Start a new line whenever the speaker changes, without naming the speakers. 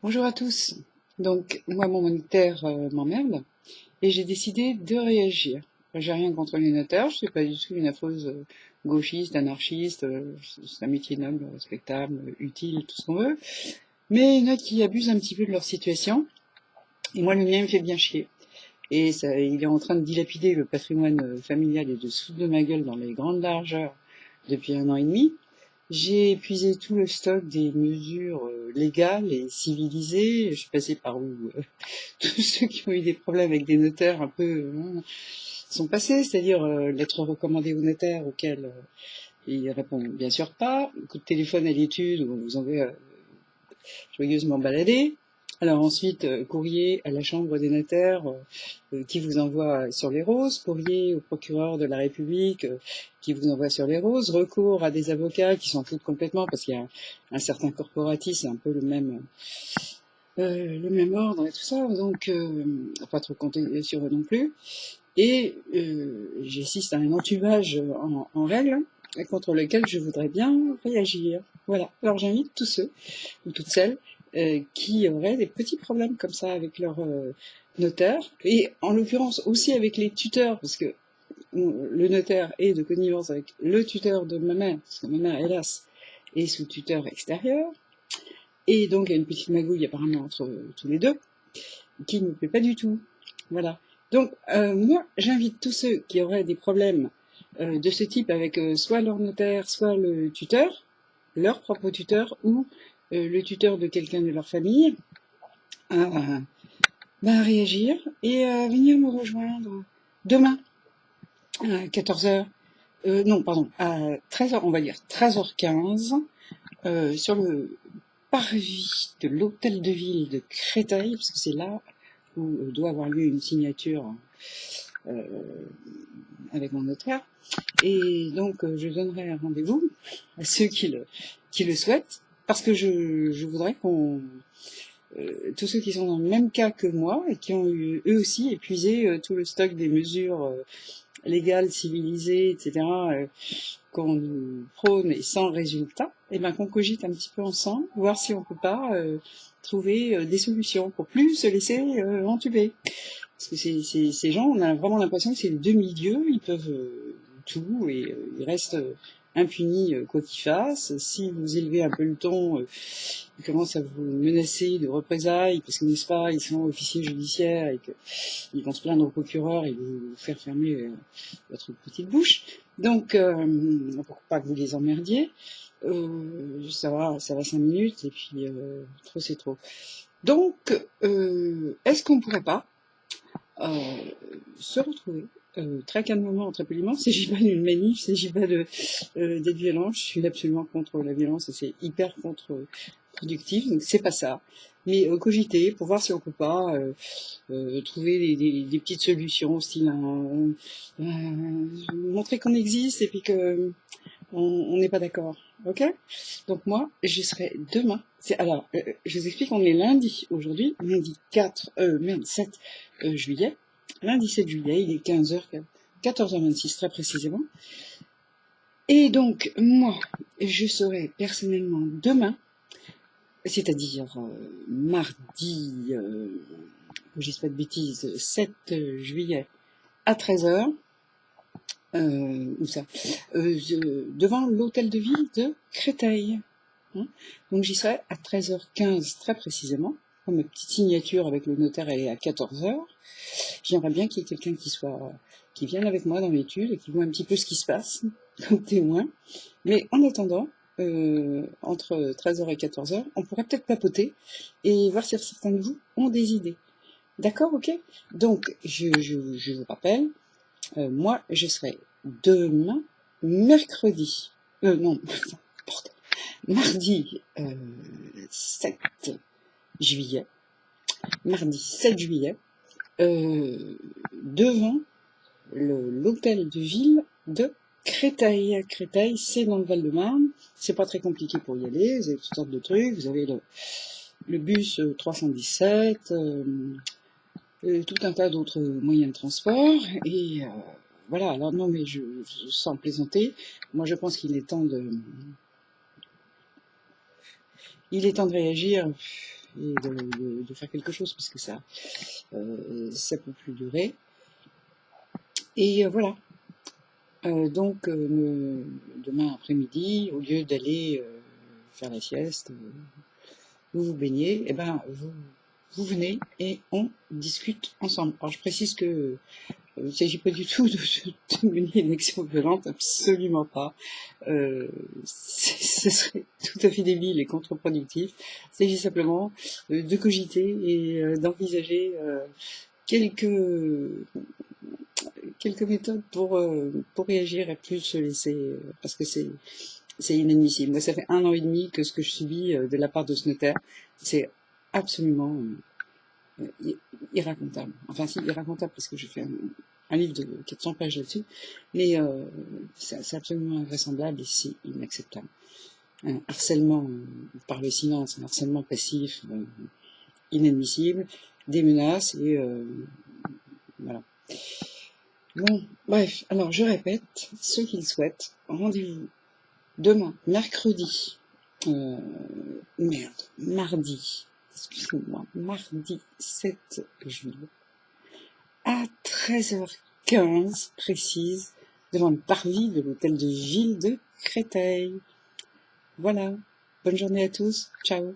Bonjour à tous. Donc, moi, mon notaire m'emmerde et j'ai décidé de réagir. J'ai rien contre les notaires, je suis pas du tout une affreuse gauchiste, anarchiste, c'est un métier noble, respectable, utile, tout ce qu'on veut. Mais il y en a qui abusent un petit peu de leur situation et moi, le mien me fait bien chier. Et ça, il est en train de dilapider le patrimoine familial et de se foutre de ma gueule dans les grandes largeurs depuis 1 an et demi. J'ai épuisé tout le stock des mesures légales et civilisées. Je suis passée par où tous ceux qui ont eu des problèmes avec des notaires un peu sont passés, c'est-à-dire lettres recommandées au notaire auxquelles il répond bien sûr pas, coup de téléphone à l'étude où on vous envoie joyeusement balader. Alors ensuite, courrier à la chambre des notaires qui vous envoie sur les roses, courrier au procureur de la République qui vous envoie sur les roses, recours à des avocats qui s'en foutent complètement parce qu'il y a un certain corporatisme, un peu le même ordre et tout ça, donc pas trop compter sur eux non plus. Et j'assiste à un entubage en règle contre lequel je voudrais bien réagir. Voilà. Alors j'invite tous ceux ou toutes celles qui auraient des petits problèmes comme ça avec leur notaire, et en l'occurrence aussi avec les tuteurs, parce que le notaire est de connivence avec le tuteur de ma mère, parce que ma mère, hélas, est sous tuteur extérieur, et donc il y a une petite magouille apparemment entre tous les deux, qui ne me plaît pas du tout. Voilà. Donc moi, j'invite tous ceux qui auraient des problèmes de ce type avec soit leur notaire, soit le tuteur, leur propre tuteur, ou le tuteur de quelqu'un de leur famille, à réagir et à venir me rejoindre demain à 14h. Non, pardon, à 13h, on va dire 13h15, sur le parvis de l'hôtel de ville de Créteil, parce que c'est là où doit avoir lieu une signature avec mon notaire. Et donc, je donnerai un rendez-vous à ceux qui le souhaitent, parce que je voudrais qu'on... tous ceux qui sont dans le même cas que moi et qui ont eu, eux aussi, épuisé tout le stock des mesures légales, civilisées, etc., qu'on nous prône et sans résultat, et ben qu'on cogite un petit peu ensemble, voir si on peut pas trouver des solutions pour plus se laisser entuber. Parce que ces gens, on a vraiment l'impression que c'est le demi-dieu, ils peuvent tout et ils restent impunis quoi qu'ils fassent. Si vous élevez un peu le ton, ils commencent à vous menacer de représailles, parce que n'est-ce pas, ils sont officiers judiciaires et qu'ils vont se plaindre au procureur et vous faire fermer votre petite bouche. Donc, pour pas que vous les emmerdiez, ça va 5 minutes et puis trop c'est trop. Donc, est-ce qu'on pourrait pas se retrouver très calmement, très poliment? Il ne s'agit pas d'une manif, il ne s'agit pas d'être violent. Je suis absolument contre la violence et c'est hyper contre-productif, donc c'est pas ça. Mais cogiter pour voir si on peut pas trouver des petites solutions, style montrer qu'on existe et puis que on n'est pas d'accord, ok? Donc moi, je serai demain. Alors, je vous explique, on est lundi aujourd'hui, lundi 7 juillet. Lundi 7 juillet, il est 15h, 14h26 très précisément. Et donc, moi, je serai personnellement demain, c'est-à-dire mardi, je dis pas de bêtises, 7 juillet à 13h, où ça devant l'hôtel de ville de Créteil. Donc j'y serai à 13h15 très précisément. Ma petite signature avec le notaire elle est à 14h. J'aimerais bien qu'il y ait quelqu'un qui vienne avec moi dans l'étude et qui voit un petit peu ce qui se passe comme témoin. Mais en attendant, entre 13h et 14h, on pourrait peut-être papoter et voir si certains de vous ont des idées. D'accord, ok? Donc, je vous rappelle, moi, je serai demain, mercredi, non, mardi 7 juillet, mardi 7 juillet, devant l'hôtel de ville de Créteil. Créteil, c'est dans le Val-de-Marne, c'est pas très compliqué pour y aller, vous avez toutes sortes de trucs, vous avez le bus 317, tout un tas d'autres moyens de transport, et voilà. Alors non, mais sans plaisanter, moi je pense qu'il est temps de réagir et de faire quelque chose, parce que ça peut plus durer. Et voilà. Demain après-midi, au lieu d'aller faire la sieste, vous baignez, et ben vous venez et on discute ensemble. Alors je précise que il ne s'agit pas du tout de mener une action violente, absolument pas. Ce serait tout à fait débile et contre-productif. Il s'agit simplement de cogiter et d'envisager quelques méthodes pour réagir et plus se laisser, parce que c'est inadmissible. Moi, ça fait 1 an et demi que ce que je subis de la part de ce notaire, c'est absolument irracontable. Enfin, si, irracontable, parce que j'ai fait un livre de 400 pages là-dessus, mais c'est absolument invraisemblable et c'est inacceptable. Un harcèlement par le silence, un harcèlement passif, inadmissible, des menaces et voilà. Bon, bref, alors je répète, ceux qui le souhaitent, rendez-vous demain, mercredi, mardi, excusez-moi, mardi 7 juillet, à 13h15 précise, devant le parvis de l'hôtel de ville de Créteil. Voilà, bonne journée à tous, ciao.